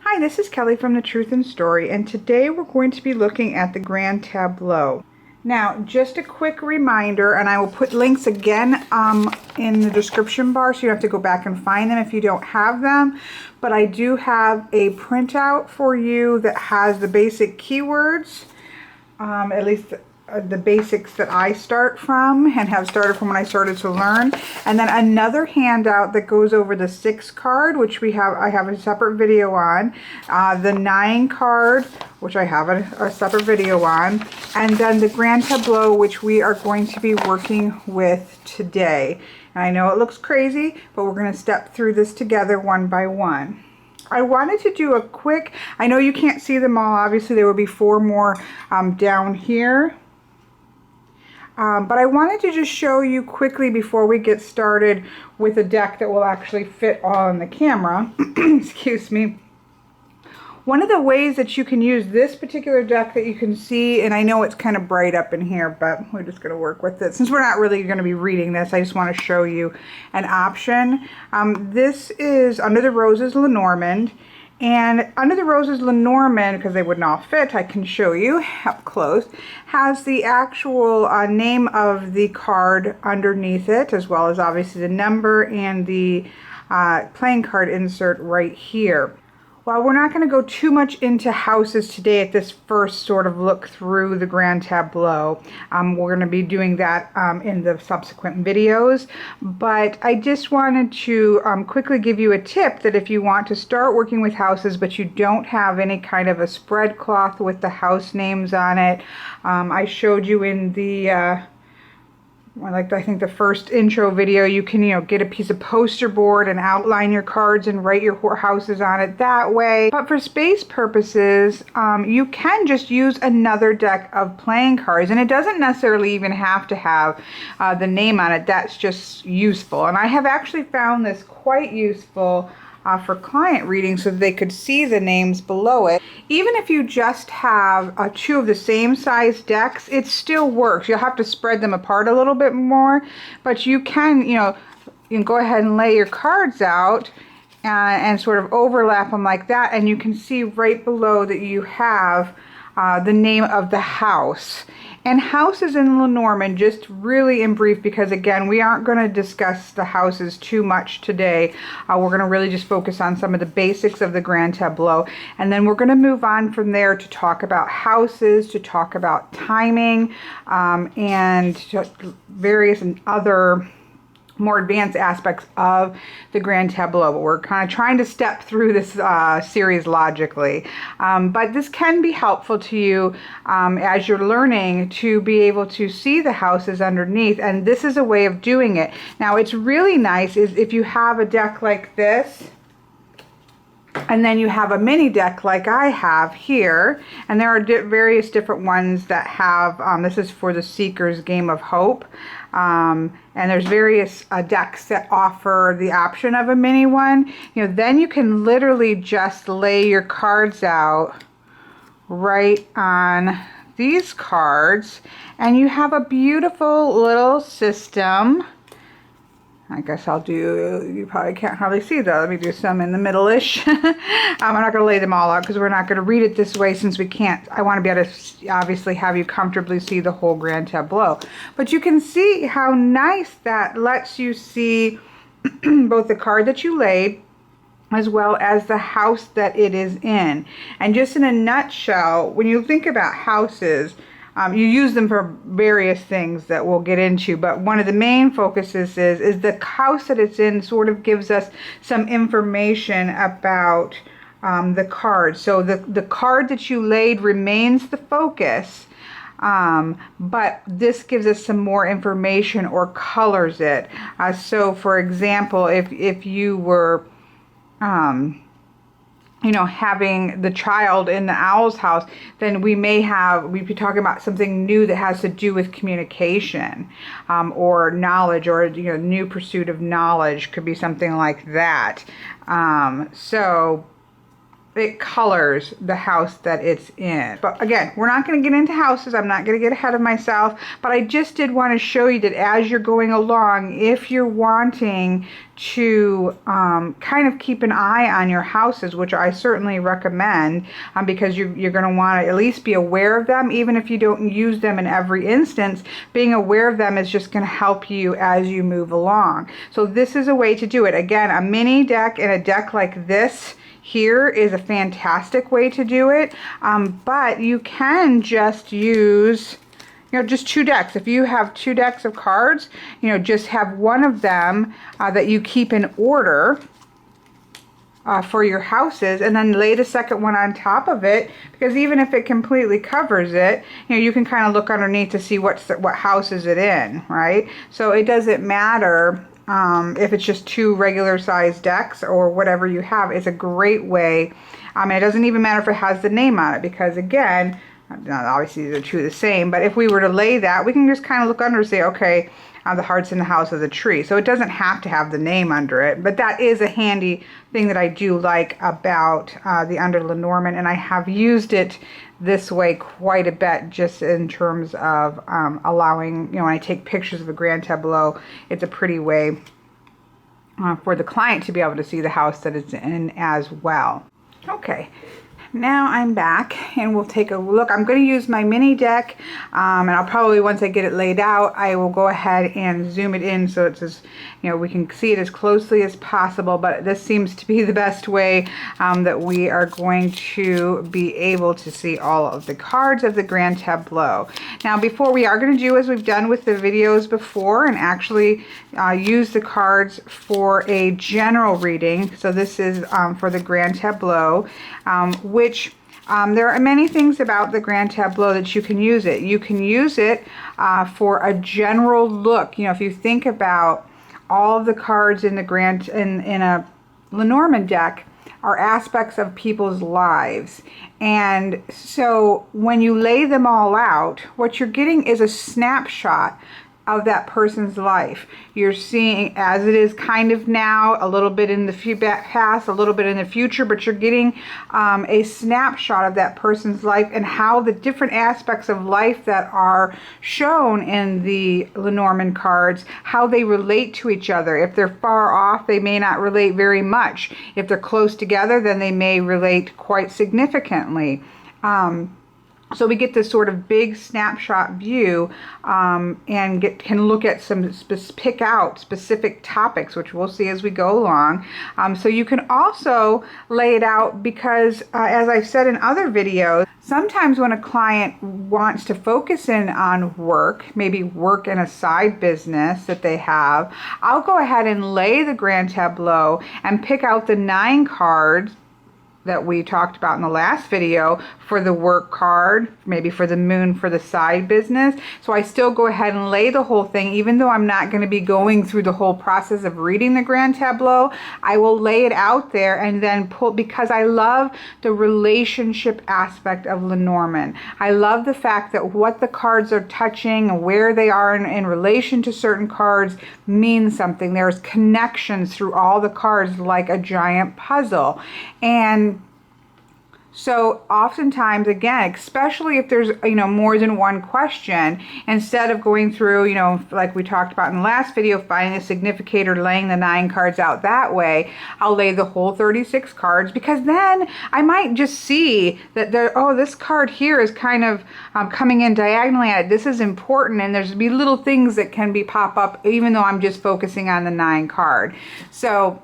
Hi, this is Kelly from The Truth in Story, and today we're going to be looking at the Grand Tableau. Now, just a quick reminder, and I will put links again in the description bar so you have to go back and find them if you don't have them, but I do have a printout for you that has the basic keywords, at least the basics that I start from and have started from when I started to learn, and then another handout that goes over the 6 card, which I have a separate video on, the 9 card, which I have a separate video on, and then the Grand Tableau, which we are going to be working with today. And I know it looks crazy, but we're going to step through this together one by one. I wanted to do a quick, I know you can't see them all, obviously there will be 4 more down here. But I wanted to just show you quickly before we get started with a deck that will actually fit on the camera. Excuse me. One of the ways that you can use this particular deck that you can see, and I know it's kind of bright up in here, but we're just going to work with it. Since we're not really going to be reading this, I just want to show you an option. This is Under the Roses Lenormand. And Under the Roses Lenormand, because they wouldn't all fit, I can show you up close, has the actual name of the card underneath it, as well as obviously the number and the playing card insert right here. While we're not going to go too much into houses today at this first sort of look through the Grand Tableau, we're going to be doing that in the subsequent videos, but I just wanted to quickly give you a tip that if you want to start working with houses but you don't have any kind of a spread cloth with the house names on it, I showed you in the I think the first intro video, you can, get a piece of poster board and outline your cards and write your houses on it that way. But for space purposes, you can just use another deck of playing cards, and it doesn't necessarily even have to have the name on it. That's just useful. And I have actually found this quite useful for client reading so that they could see the names below it. Even if you just have 2 of the same size decks, it still works. You'll have to spread them apart a little bit more, but you can, you can go ahead and lay your cards out and sort of overlap them like that, and you can see right below that you have the name of the house. And houses in Lenormand, just really in brief, because again, we aren't going to discuss the houses too much today. We're going to really just focus on some of the basics of the Grand Tableau. And then we're going to move on from there to talk about houses, to talk about timing, and various and other more advanced aspects of the Grand Tableau, but we're kind of trying to step through this series logically. But this can be helpful to you as you're learning to be able to see the houses underneath, and this is a way of doing it. Now, it's really nice is if you have a deck like this, and then you have a mini deck like I have here, and there are various different ones that have, this is for the Seeker's Game of Hope, and there's various decks that offer the option of a mini one. Then you can literally just lay your cards out right on these cards, and you have a beautiful little system. I guess I'll do, you probably can't hardly see though. Let me do some in the middle-ish. I'm not going to lay them all out because we're not going to read it this way since we can't. I want to be able to obviously have you comfortably see the whole Grand Tableau. But you can see how nice that lets you see both the card that you laid as well as the house that it is in. And just in a nutshell, when you think about houses, you use them for various things that we'll get into, but one of the main focuses is the house that it's in sort of gives us some information about the card. So the card that you laid remains the focus, but this gives us some more information or colors it. So for example, if you were having the child in the owl's house, then we'd be talking about something new that has to do with communication, or knowledge, or new pursuit of knowledge could be something like that. So it colors the house that it's in. But again, we're not going to get into houses. I'm not going to get ahead of myself, but I just did want to show you that as you're going along, if you're wanting to kind of keep an eye on your houses, which I certainly recommend, because you're going to want to at least be aware of them, even if you don't use them in every instance. Being aware of them is just going to help you as you move along. So this is a way to do it. Again, a mini deck and a deck like this here is a fantastic way to do it, but you can just use, just 2 decks. If you have 2 decks of cards, just have one of them that you keep in order for your houses, and then lay the second one on top of it, because even if it completely covers it, you can kind of look underneath to see what house is it in, right? So it doesn't matter if it's just 2 regular size decks or whatever you have. It's a great way. It doesn't even matter if it has the name on it, because again, obviously these are 2 the same, but if we were to lay that, we can just kind of look under and say, okay, the heart's in the house of the tree. So it doesn't have to have the name under it, but that is a handy thing that I do like about the under Lenormand, and I have used it this way quite a bit, just in terms of allowing, when I take pictures of a grand tableau, it's a pretty way for the client to be able to see the house that it's in as well. Okay. Now I'm back, and we'll take a look. I'm going to use my mini deck, and I'll probably, once I get it laid out, I will go ahead and zoom it in so it's as, we can see it as closely as possible, but this seems to be the best way that we are going to be able to see all of the cards of the grand tableau. Now, before, we are going to do as we've done with the videos before, and actually use the cards for a general reading. So this is for the grand tableau, which there are many things about the grand tableau that you can use it. You can use it for a general look. If you think about all of the cards in the in a Lenormand deck are aspects of people's lives. And so when you lay them all out, what you're getting is a snapshot of that person's life. You're seeing as it is kind of now, a little bit in the past, a little bit in the future, but you're getting a snapshot of that person's life and how the different aspects of life that are shown in the Lenormand cards, how they relate to each other. If they're far off, they may not relate very much. If they're close together, then they may relate quite significantly. So we get this sort of big snapshot view, and can look at pick out specific topics, which we'll see as we go along. So you can also lay it out because, as I've said in other videos, sometimes when a client wants to focus in on work, maybe work in a side business that they have, I'll go ahead and lay the grand tableau and pick out the 9 cards that we talked about in the last video for the work card, maybe for the moon for the side business. So I still go ahead and lay the whole thing, even though I'm not going to be going through the whole process of reading the grand tableau. I will lay it out there and then pull, because I love the relationship aspect of Lenormand. I love the fact that what the cards are touching and where they are in relation to certain cards means something. There's connections through all the cards, like a giant puzzle. And so oftentimes, again, especially if there's, more than one question, instead of going through, like we talked about in the last video, finding a significator, laying the 9 cards out that way, I'll lay the whole 36 cards, because then I might just see that this card here is kind of coming in diagonally at it. This is important, and there's be little things that can pop up, even though I'm just focusing on the 9 card. So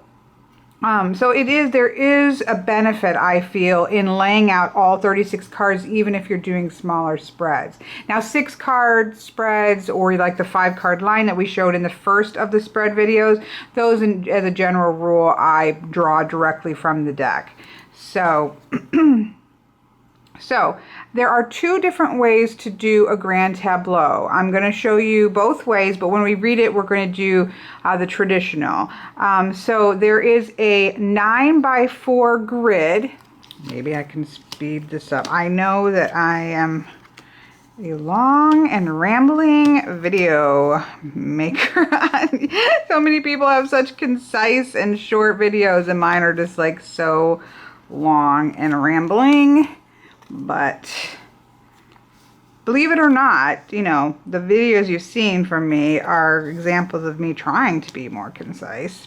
there is a benefit, I feel, in laying out all 36 cards, even if you're doing smaller spreads. Now, 6 card spreads, or like the 5 card line that we showed in the first of the spread videos, those, as a general rule, I draw directly from the deck. So, there are 2 different ways to do a grand tableau. I'm going to show you both ways, but when we read it, we're going to do the traditional. So there is a 9x4 grid. Maybe I can speed this up. I know that I am a long and rambling video maker. So many people have such concise and short videos, and mine are just like so long and rambling, but believe it or not, you know, the videos you've seen from me are examples of me trying to be more concise,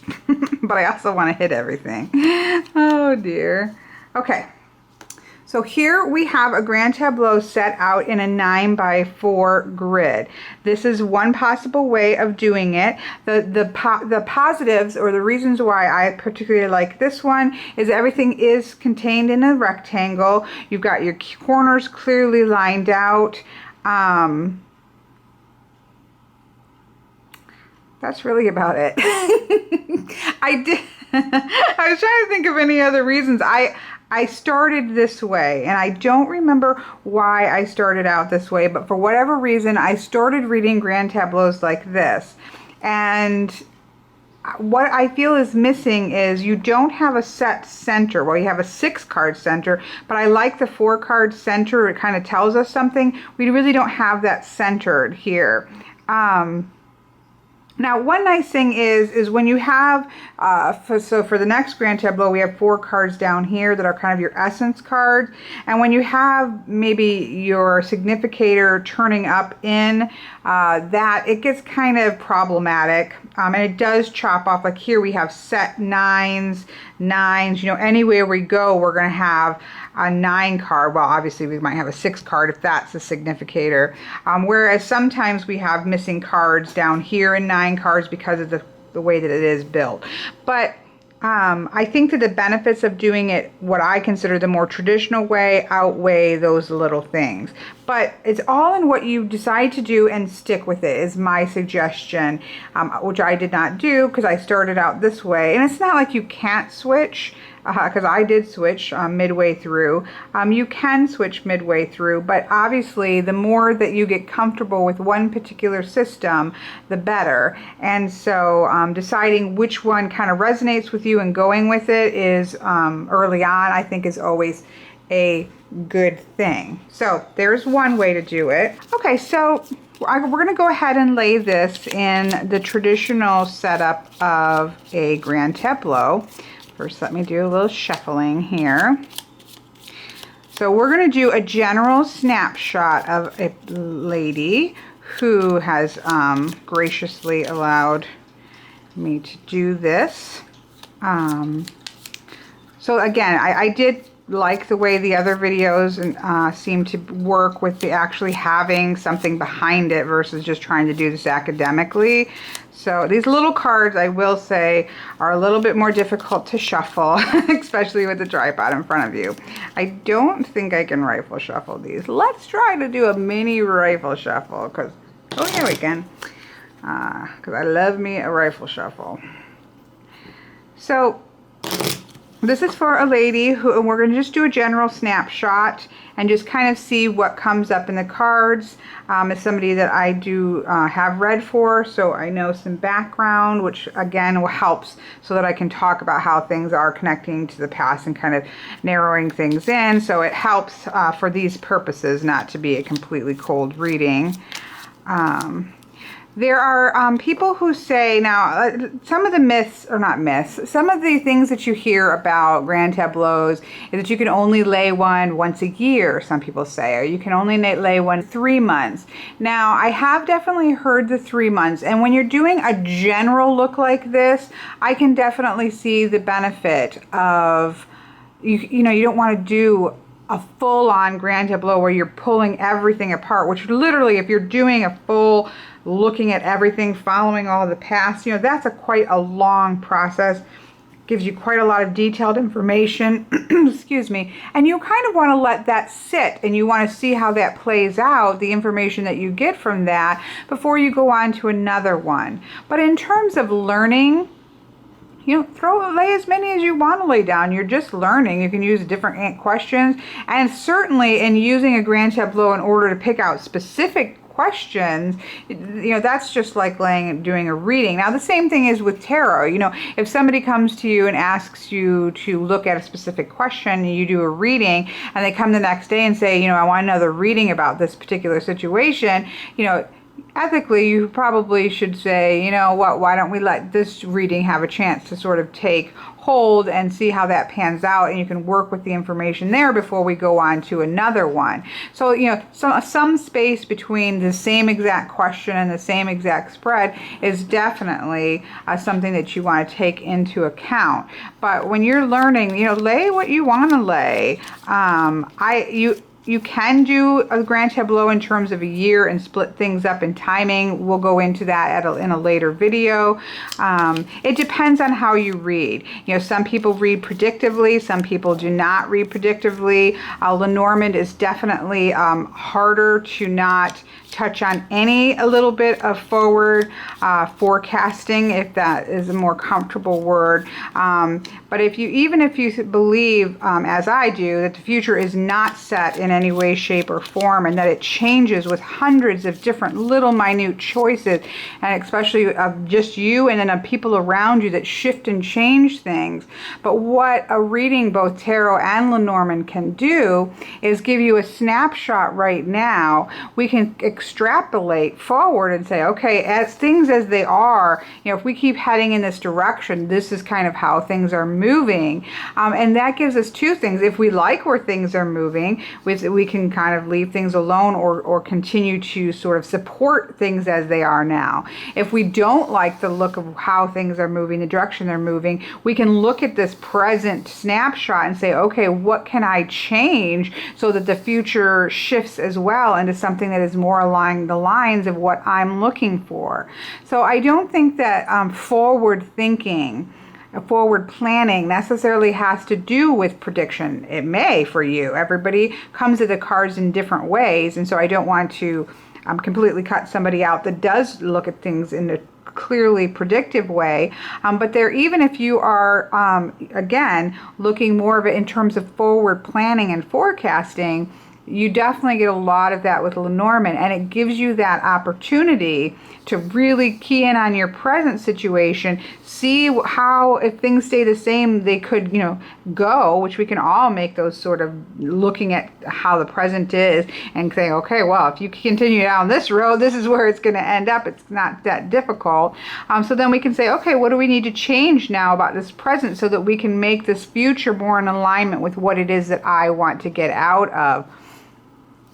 but I also want to hit everything. Oh dear. Okay. So here we have a grand tableau set out in a 9x4 grid. This is one possible way of doing it. The positives, or the reasons why I particularly like this one, is everything is contained in a rectangle. You've got your corners clearly lined out. That's really about it. I was trying to think of any other reasons. I started this way, and I don't remember why I started out this way, but for whatever reason, I started reading grand tableaus like this. And what I feel is missing is you don't have a set center. Well, you have a 6-card center, but I like the 4-card center. It kind of tells us something. We really don't have that centered here. Now, one nice thing is when you have, so for the next grand tableau, we have 4 cards down here that are kind of your essence cards. And when you have maybe your significator turning up in that, it gets kind of problematic. And it does chop off, like here we have set 9s, you know, anywhere we go, we're going to have a 9 card. Well, obviously we might have a 6 card if that's the significator. Whereas sometimes we have missing cards down here in 9 cards because of the way that it is built. But I think that the benefits of doing it, what I consider the more traditional way, outweigh those little things. But it's all in what you decide to do and stick with it, is my suggestion, which I did not do because I started out this way. And it's not like you can't switch, because I did switch midway through. You can switch midway through, but obviously the more that you get comfortable with one particular system, the better. And so deciding which one kind of resonates with you and going with it is early on, I think, is always a good thing. So there's one way to do it. Okay, so we're going to go ahead and lay this in the traditional setup of a grand tableau. First, let me do a little shuffling here. So we're going to do a general snapshot of a lady who has graciously allowed me to do this. So again, I did like the way the other videos seem to work with the actually having something behind it versus just trying to do this academically. So these little cards, I will say, are a little bit more difficult to shuffle, especially with the tripod in front of you. I don't think I can rifle shuffle these. Let's try to do a mini rifle shuffle, because, oh yeah, we can, because I love me a rifle shuffle. So this is for a lady who, and we're going to just do a general snapshot and just kind of see what comes up in the cards. It's somebody that I do have read for, so I know some background, which again helps so that I can talk about how things are connecting to the past and kind of narrowing things in. So it helps for these purposes not to be a completely cold reading. There are people who say, now, some of the myths, or not myths, some of the things that you hear about grand tableaus is that you can only lay one once a year, some people say, or you can only lay one 3 months. Now, I have definitely heard the 3 months, and when you're doing a general look like this, I can definitely see the benefit of, you know, you don't want to do a full-on grand tableau where you're pulling everything apart, which literally, if you're doing a full looking at everything, following all the past, you know, that's quite a long process. Gives you quite a lot of detailed information, excuse me, and you kind of want to let that sit, and you want to see how that plays out, the information that you get from that, before you go on to another one. But in terms of learning, you know, lay as many as you want to lay down. You're just learning. You can use different questions, and certainly in using a grand tableau in order to pick out specific questions, you know, that's just like doing a reading. Now, the same thing is with tarot. You know, if somebody comes to you and asks you to look at a specific question, and you do a reading, and they come the next day and say, you know, I want another reading about this particular situation, you know, ethically, you probably should say, you know what, why don't we let this reading have a chance to sort of take hold and see how that pans out, and you can work with the information there before we go on to another one. So, you know, some space between the same exact question and the same exact spread is definitely something that you want to take into account. But when you're learning, you know, lay what you want to lay. You can do a grand tableau in terms of a year and split things up in timing. We'll go into that in a later video. It depends on how you read. You know, some people read predictively, some people do not read predictively. Lenormand is definitely harder to not touch on a little bit of forward forecasting, if that is a more comfortable word. But even if you believe, as I do, that the future is not set in any way, shape, or form, and that it changes with hundreds of different little minute choices, and especially of just you and then of people around you that shift and change things. But what a reading both tarot and Lenormand can do is give you a snapshot right now. We can extrapolate forward and say, okay, as things as they are, you know, if we keep heading in this direction, this is kind of how things are moving. And that gives us two things. If we like where things are moving, we can kind of leave things alone or continue to sort of support things as they are now. If we don't like the look of how things are moving, the direction they're moving, we can look at this present snapshot and say, okay, what can I change so that the future shifts as well into something that is more along the lines of what I'm looking for. So I don't think that forward thinking, forward planning necessarily has to do with prediction. It may for you. Everybody comes at the cards in different ways, and so I don't want to completely cut somebody out that does look at things in a clearly predictive way, but there, even if you are again looking more of it in terms of forward planning and forecasting, you definitely get a lot of that with Lenormand, and it gives you that opportunity to really key in on your present situation, see how, if things stay the same, they could, you know, go, which we can all make those sort of looking at how the present is and say, okay, well, if you continue down this road, this is where it's going to end up. It's not that difficult. So then we can say, okay, what do we need to change now about this present so that we can make this future more in alignment with what it is that I want to get out of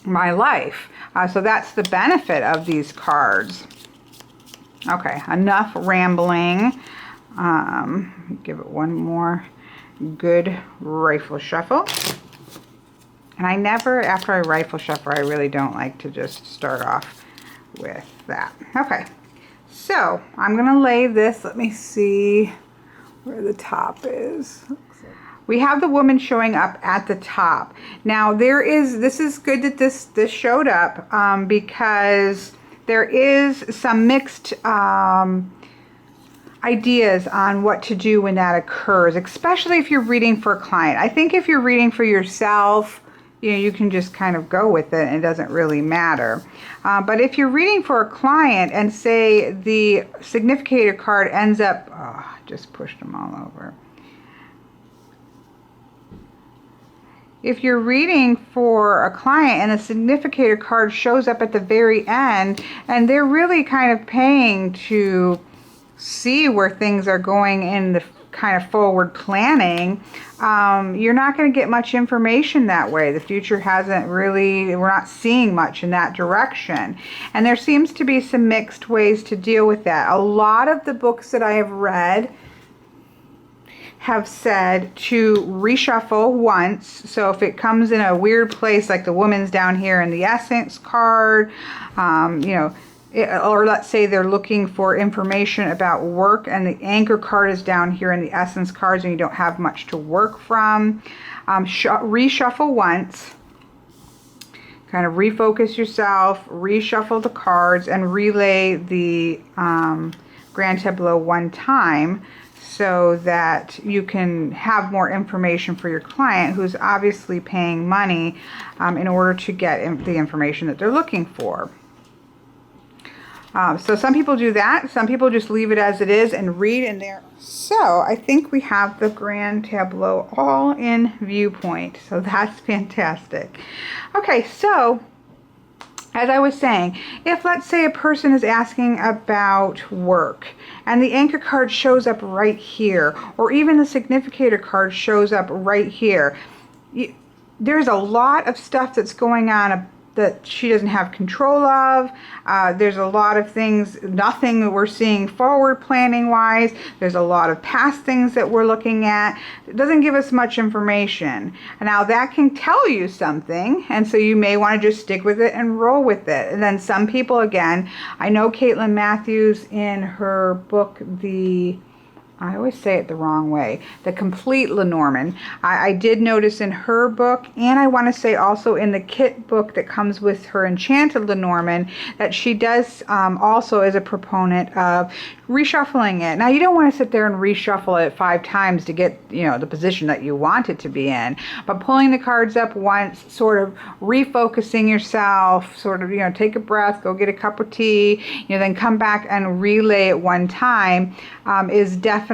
my life. So that's the benefit of these cards. Okay, enough rambling. Give it one more good rifle shuffle. And I never, after I rifle shuffle, I really don't like to just start off with that. Okay, so I'm going to lay this. Let me see where the top is. We have the woman showing up at the top. Now this is good that this showed up because there is some mixed ideas on what to do when that occurs, especially if you're reading for a client. I think if you're reading for yourself, you know, you can just kind of go with it and it doesn't really matter. But if you're reading for a client and say the significator card ends up, oh, just pushed them all over. If you're reading for a client and a significator card shows up at the very end and they're really kind of paying to see where things are going in the kind of forward planning, you're not going to get much information that way. The future hasn't really, we're not seeing much in that direction. And there seems to be some mixed ways to deal with that. A lot of the books that I have read have said to reshuffle once. So if it comes in a weird place, like the woman's down here in the essence card, you know, or let's say they're looking for information about work and the anchor card is down here in the essence cards and you don't have much to work from, reshuffle once, kind of refocus yourself, reshuffle the cards, and relay the Grand Tableau one time, so that you can have more information for your client who's obviously paying money in order to get the information that they're looking for. So some people do that. Some people just leave it as it is and read in there. So I think we have the Grand Tableau all in viewpoint. So that's fantastic. Okay, so as I was saying, if let's say a person is asking about work and the anchor card shows up right here, or even the significator card shows up right here, there's a lot of stuff that's going on that she doesn't have control of. There's a lot of things, nothing that we're seeing forward planning wise. There's a lot of past things that we're looking at. It doesn't give us much information. Now that can tell you something, and so you may want to just stick with it and roll with it. And then some people, again, I know Caitlin Matthews in her book, I always say it the wrong way, The Complete Lenormand. I did notice in her book, and I want to say also in the kit book that comes with her Enchanted Lenormand, that she does also is a proponent of reshuffling it. Now, you don't want to sit there and reshuffle it 5 times to get, the position that you want it to be in, but pulling the cards up once, sort of refocusing yourself, sort of, take a breath, go get a cup of tea, then come back and relay it one time, is definitely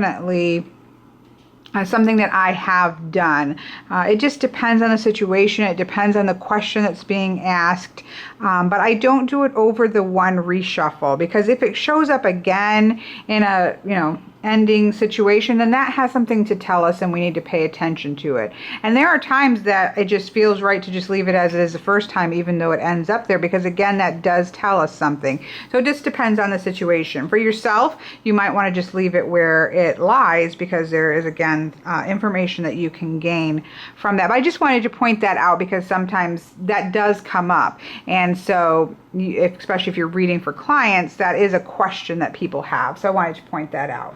something that I have done. It just depends on the situation. It depends on the question that's being asked. But I don't do it over the one reshuffle, because if it shows up again in a, ending situation, then that has something to tell us and we need to pay attention to it. And there are times that it just feels right to just leave it as it is the first time, even though it ends up there, because again, that does tell us something. So it just depends on the situation. For yourself, you might want to just leave it where it lies, because there is, again, information that you can gain from that. But I just wanted to point that out, because sometimes that does come up. And so especially if you're reading for clients, that is a question that people have. So I wanted to point that out.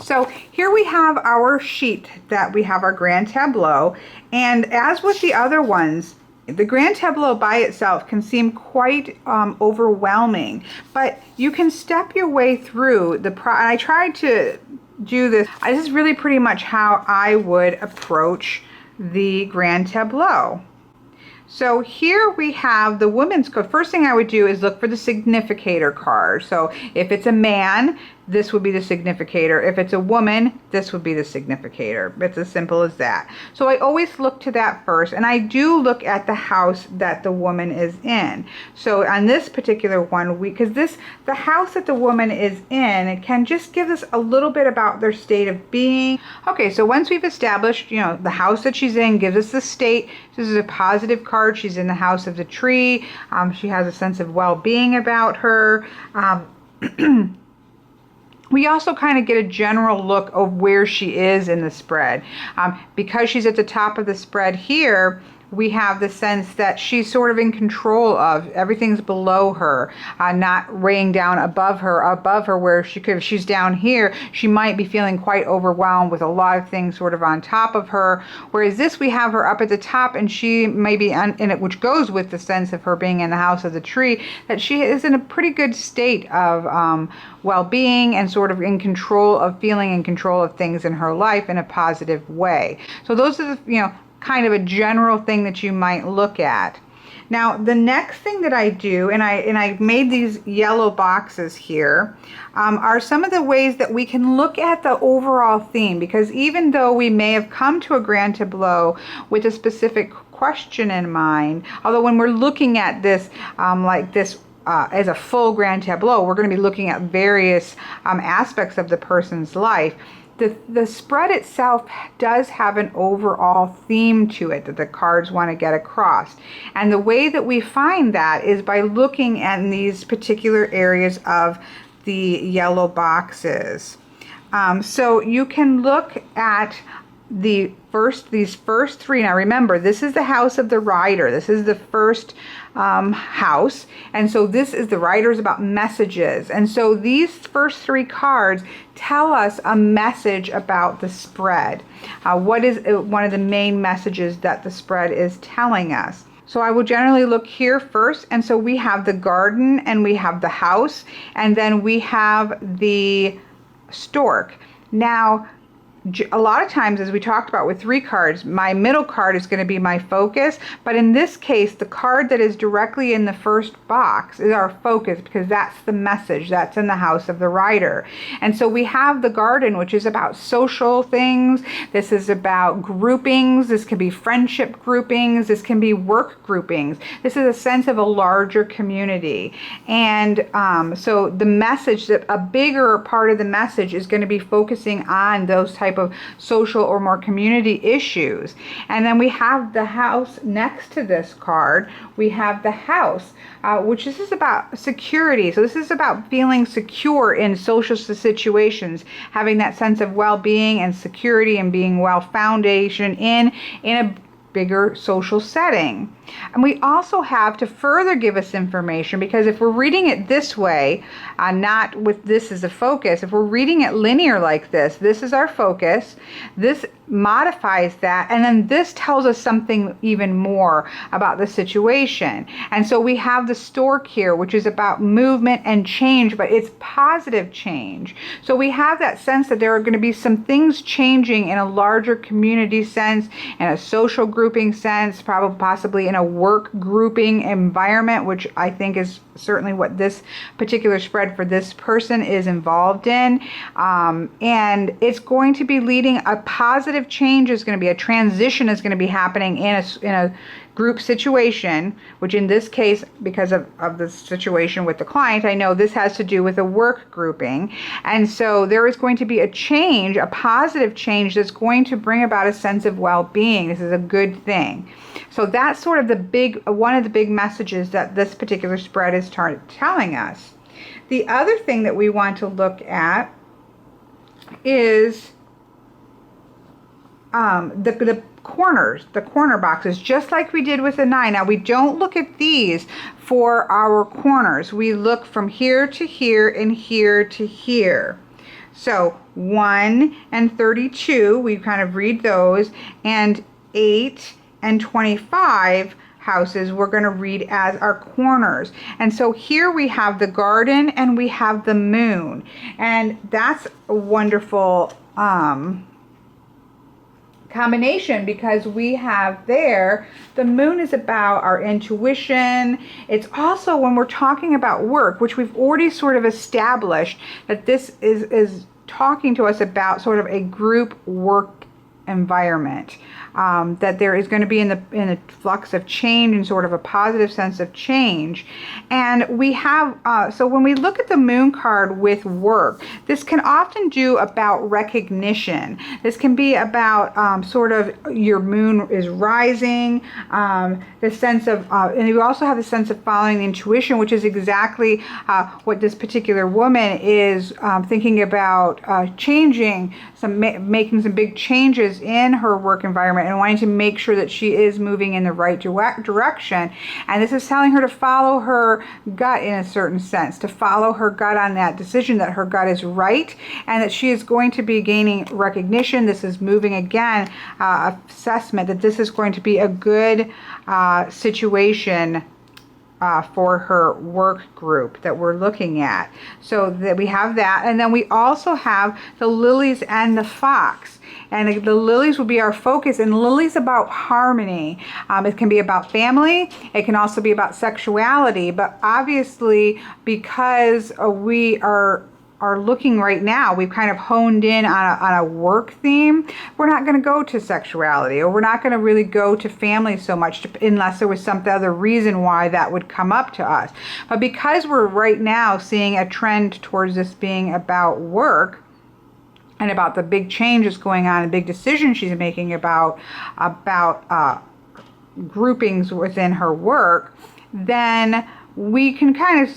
So here we have our sheet that we have our Grand Tableau. And as with the other ones, the Grand Tableau by itself can seem quite overwhelming, but you can step your way through and I tried to do this. This is really pretty much how I would approach the Grand Tableau. So here we have the women's code. First thing I would do is look for the significator card. So if it's a man, this would be the significator. If it's a woman, this would be the significator. It's as simple as that. So I always look to that first, and I do look at the house that the woman is in. So on this particular one, the house that the woman is in, it can just give us a little bit about their state of being. Okay, so once we've established, the house that she's in gives us the state. This is a positive card. She's in the house of the tree. She has a sense of well-being about her. We also kind of get a general look of where she is in the spread. Because she's at the top of the spread here, we have the sense that she's sort of in control of everything's below her, not weighing down above her where she could, if she's down here, she might be feeling quite overwhelmed with a lot of things sort of on top of her. Whereas this, we have her up at the top, and she may be in it, which goes with the sense of her being in the house of the tree, that she is in a pretty good state of well-being and sort of feeling in control of things in her life in a positive way. So those are the, kind of a general thing that you might look at. Now, the next thing that I do, and I made these yellow boxes here, are some of the ways that we can look at the overall theme, because even though we may have come to a Grand Tableau with a specific question in mind, although when we're looking at this like this as a full Grand Tableau, we're going to be looking at various aspects of the person's life. The spread itself does have an overall theme to it that the cards want to get across. And the way that we find that is by looking at these particular areas of the yellow boxes. So you can look at these first 3. Now remember, this is the house of the rider. This is the first house, and so this is the rider's about messages. And so these first 3 cards tell us a message about the spread. What is one of the main messages that the spread is telling us? So I will generally look here first, and so we have the garden, and we have the house, and then we have the stork. Now, a lot of times, as we talked about with 3 cards, my middle card is going to be my focus, but in this case, the card that is directly in the first box is our focus, because that's the message that's in the house of the rider. And so we have the garden, which is about social things. This is about groupings. This can be friendship groupings. This can be work groupings. This is a sense of a larger community. And so the message, that a bigger part of the message is going to be focusing on those type of social or more community issues. And then we have the house next to this card. We have the house, which this is about security. So this is about feeling secure in social situations, having that sense of well-being and security and being well-foundation in a bigger social setting. And we also have to further give us information, because if we're reading it this way, not with this as a focus, if we're reading it linear like this is our focus, this modifies that, and then this tells us something even more about the situation. And so we have the stork here, which is about movement and change, but it's positive change. So we have that sense that there are going to be some things changing in a larger community sense, in a social grouping sense, probably possibly in a work grouping environment, which I think is certainly what this particular spread for this person is involved in. And it's going to be leading a positive change, is going to be a transition, is going to be happening in a group situation, which in this case, because of the situation with the client, I know this has to do with a work grouping. And so there is going to be a change, a positive change, that's going to bring about a sense of well-being. This is a good thing. So that's sort of one of the big messages that this particular spread is telling us. The other thing that we want to look at is the corners, the corner boxes, just like we did with the 9. Now, we don't look at these for our corners. We look from here to here and here to here. So 1 and 32, we kind of read those, and 8 and 25 houses we're going to read as our corners. And so here we have the garden and we have the moon, and that's a wonderful combination, because we have there, the moon is about our intuition. It's also, when we're talking about work, which we've already sort of established, that this is talking to us about sort of a group work environment, that there is going to be in the flux of change, and sort of a positive sense of change. And we have so when we look at the moon card with work, this can often do about recognition. This can be about sort of your moon is rising, the sense of and you also have the sense of following the intuition, which is exactly what this particular woman is thinking about, changing making some big changes in her work environment, and wanting to make sure that she is moving in the right direction. And this is telling her to follow her gut in a certain sense, to follow her gut on that decision, that her gut is right, and that she is going to be gaining recognition. This is moving again, assessment that this is going to be a good situation for her work group that we're looking at. So that we have that, and then we also have the lilies and the fox. And the lilies will be our focus, and lilies about harmony. It can be about family. It can also be about sexuality. But obviously, because we are looking right now, we've kind of honed in on a work theme, we're not going to go to sexuality, or we're not going to really go to family so much, unless there was some other reason why that would come up to us. But because we're right now seeing a trend towards this being about work, and about the big changes going on, and big decisions she's making about groupings within her work, then we can kind of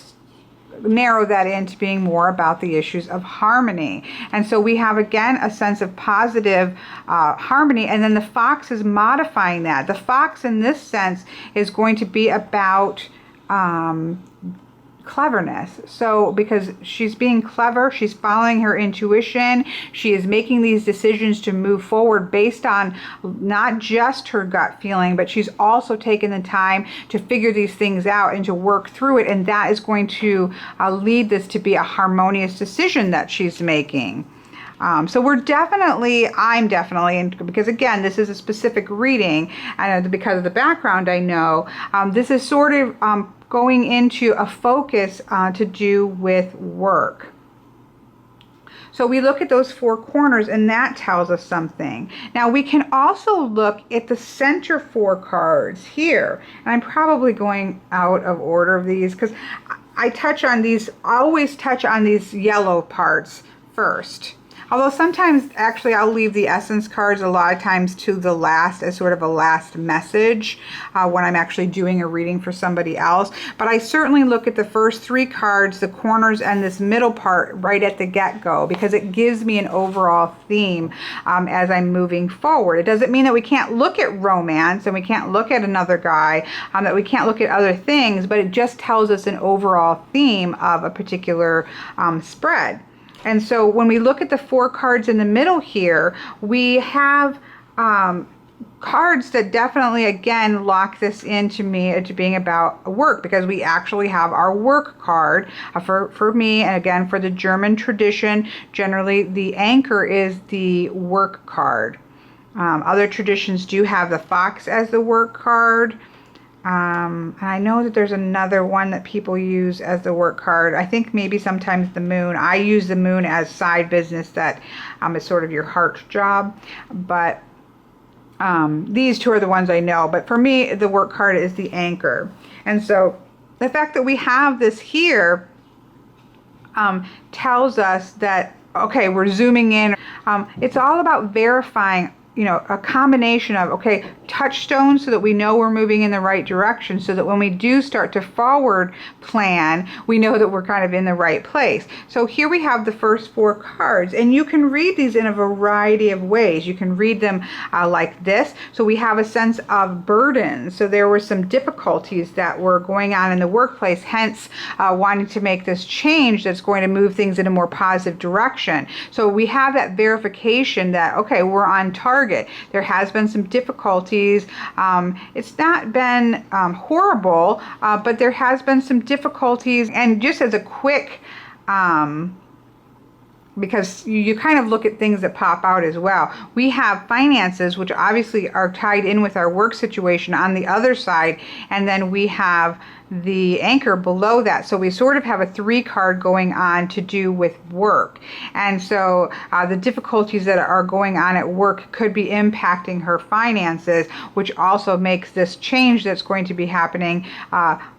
narrow that into being more about the issues of harmony. And so we have, again, a sense of positive harmony, and then the fox is modifying that. The fox in this sense is going to be about cleverness. So because she's being clever, she's following her intuition, she is making these decisions to move forward based on not just her gut feeling, but she's also taken the time to figure these things out and to work through it, and that is going to lead this to be a harmonious decision that she's making. So I'm definitely, and because again, this is a specific reading, and because of the background I know, this is sort of going into a focus to do with work. So we look at those four corners and that tells us something. Now we can also look at the center four cards here. And I'm probably going out of order of these because I always touch on these yellow parts first. Although sometimes actually I'll leave the essence cards a lot of times to the last as sort of a last message when I'm actually doing a reading for somebody else. But I certainly look at the first three cards, the corners, and this middle part right at the get-go because it gives me an overall theme as I'm moving forward. It doesn't mean that we can't look at romance and we can't look at another guy, that we can't look at other things, but it just tells us an overall theme of a particular spread. And so when we look at the four cards in the middle here, we have cards that definitely, again, lock this into me to being about work because we actually have our work card. For me, and again, for the German tradition, generally the anchor is the work card. Other traditions do have the fox as the work card. And I know that there's another one that people use as the work card. I think maybe sometimes the moon. I use the moon as side business that is sort of your heart job. But these two are the ones I know. But for me, the work card is the anchor. And so the fact that we have this here tells us that, okay, we're zooming in. It's all about verifying, you know, a combination of, okay, touchstones so that we know we're moving in the right direction so that when we do start to forward plan, we know that we're kind of in the right place. So here we have the first four cards, and you can read these in a variety of ways. You can read them like this. So we have a sense of burden. So there were some difficulties that were going on in the workplace, hence wanting to make this change that's going to move things in a more positive direction. So we have that verification that, okay, we're on target. There has been some difficulties. It's not been horrible, but there has been some difficulties. And just as a quick, because you kind of look at things that pop out as well. We have finances, which obviously are tied in with our work situation on the other side, and then we have the anchor below that. So we sort of have a three card going on to do with work. And so the difficulties that are going on at work could be impacting her finances, which also makes this change that's going to be happening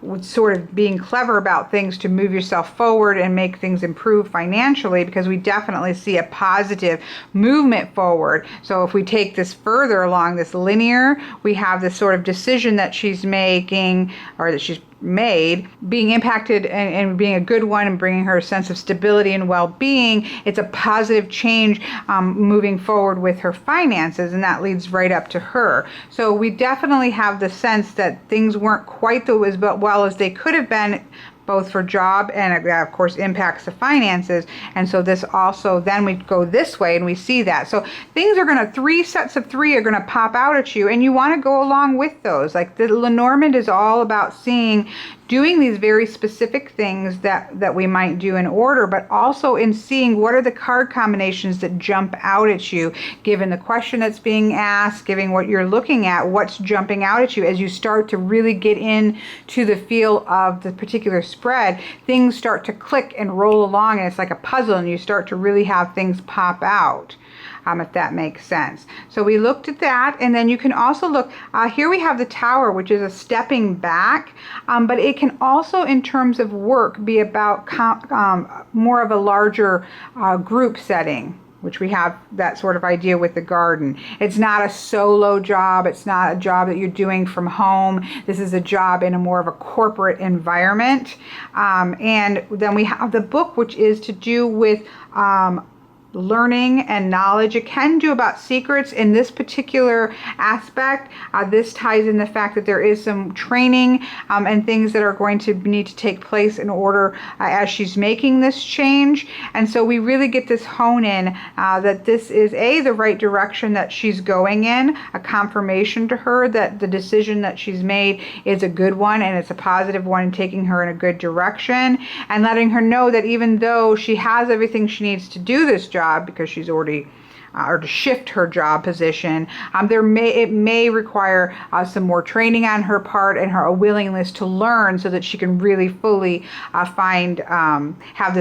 with sort of being clever about things to move yourself forward and make things improve financially, because we definitely see a positive movement forward. So if we take this further along this linear, we have this sort of decision that she's making, or that she's made, being impacted and being a good one and bringing her a sense of stability and well-being. It's a positive change moving forward with her finances, and that leads right up to her. So we definitely have the sense that things weren't quite as well as they could have been, both for job and that of course impacts the finances. And so this also, then we go this way and we see that. So things are going to, three sets of three are going to pop out at you, and you want to go along with those. Like the Lenormand is all about doing these very specific things that we might do in order, but also in seeing what are the card combinations that jump out at you, given the question that's being asked, given what you're looking at, what's jumping out at you as you start to really get into the feel of the particular spread. Things start to click and roll along, and it's like a puzzle, and you start to really have things pop out. If that makes sense. So we looked at that, and then you can also look, here we have the Tower, which is a stepping back, but it can also, in terms of work, be about more of a larger group setting, which we have that sort of idea with the garden. It's not a solo job. It's not a job that you're doing from home. This is a job in a more of a corporate environment. And then we have the book, which is to do with learning and knowledge. It can do about secrets in this particular aspect. This ties in the fact that there is some training and things that are going to need to take place in order as she's making this change. And so we really get this hone in that this is the right direction that she's going in, a confirmation to her that the decision that she's made is a good one and it's a positive one, and taking her in a good direction, and letting her know that even though she has everything she needs to do this job, job because she's already or to shift her job position. It may require some more training on her part and her willingness to learn so that she can really fully have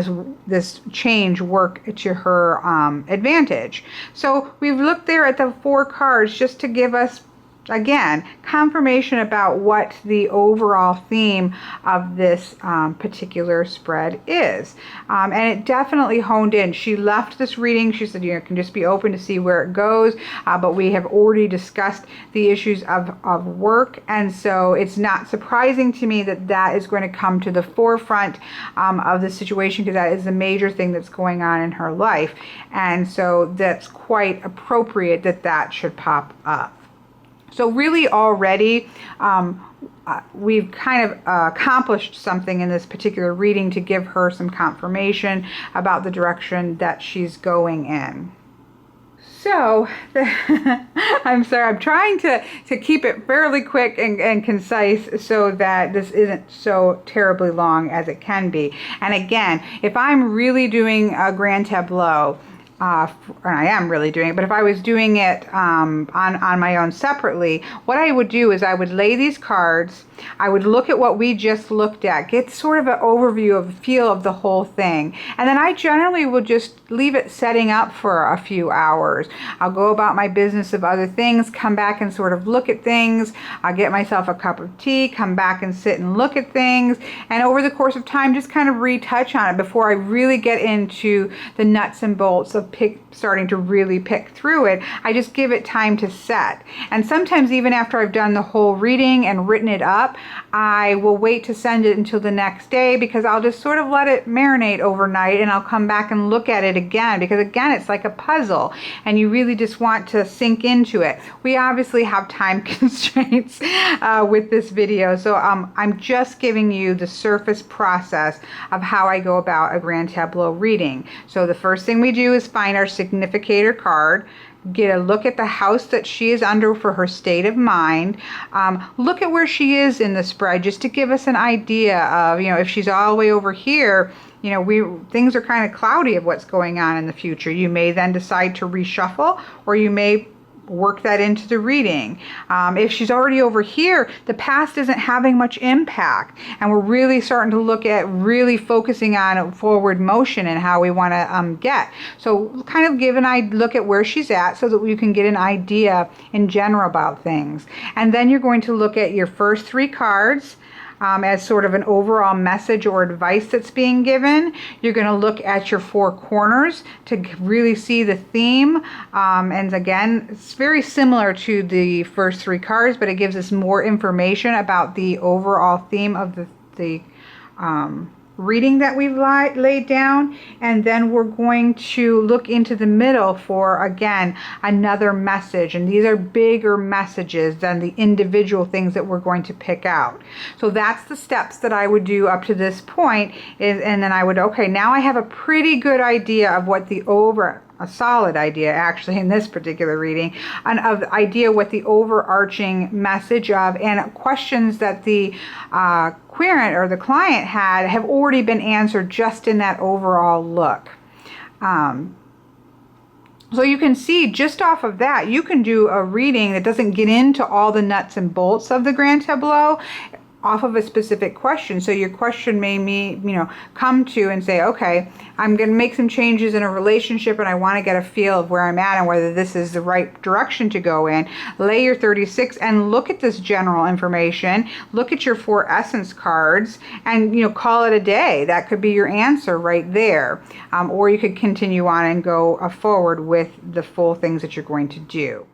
this change work to her advantage. So we've looked there at the 4 cards just to give us, again, confirmation about what the overall theme of this particular spread is. And it definitely honed in. She left this reading, she said, you can just be open to see where it goes, but we have already discussed the issues of work, and so it's not surprising to me that that is going to come to the forefront of the situation, because that is the major thing that's going on in her life, and so that's quite appropriate that that should pop up. So really already we've kind of accomplished something in this particular reading to give her some confirmation about the direction that she's going in. So, I'm sorry, I'm trying to keep it fairly quick and concise so that this isn't so terribly long as it can be. And again, if I'm really doing a grand tableau, and I am really doing it, but if I was doing it on my own separately, what I would do is I would lay these cards, I would look at what we just looked at, get sort of an overview of the feel of the whole thing, and then I generally will just leave it setting up for a few hours. I'll go about my business of other things, come back and sort of look at things, I'll get myself a cup of tea, come back and sit and look at things, and over the course of time just kind of retouch on it before I really get into the nuts and bolts of starting to really pick through it. I just give it time to set. And sometimes even after I've done the whole reading and written it up, I will wait to send it until the next day, because I'll just sort of let it marinate overnight, and I'll come back and look at it again, because again, it's like a puzzle and you really just want to sink into it. We obviously have time constraints with this video, so I'm just giving you the surface process of how I go about a grand tableau reading. So the first thing we do is find our significator card, get a look at the house that she is under for her state of mind, look at where she is in the spread just to give us an idea of, if she's all the way over here, things are kind of cloudy of what's going on in the future. You may then decide to reshuffle, or you may work that into the reading. If she's already over here, the past isn't having much impact, and we're really starting to look at really focusing on forward motion and how we want to get. So kind of give look at where she's at so that you can get an idea in general about things. And then you're going to look at your first 3 cards as sort of an overall message or advice that's being given. You're going to look at your 4 corners to really see the theme. And again, it's very similar to the first 3 cards, but it gives us more information about the overall theme of the reading that we've laid down. And then we're going to look into the middle for, again, another message, and these are bigger messages than the individual things that we're going to pick out. So that's the steps that I would do up to this point, and then I would, okay, now I have a pretty good idea of what a solid idea actually in this particular reading, of idea what the overarching message of, and questions that the querent or the client have already been answered just in that overall look. So you can see just off of that, you can do a reading that doesn't get into all the nuts and bolts of the grand tableau off of a specific question. So your question may come to and say, okay, I'm going to make some changes in a relationship and I want to get a feel of where I'm at and whether this is the right direction to go in. Lay your 36 and look at this general information. Look at your 4 essence cards and call it a day. That could be your answer right there. Or you could continue on and go forward with the full things that you're going to do.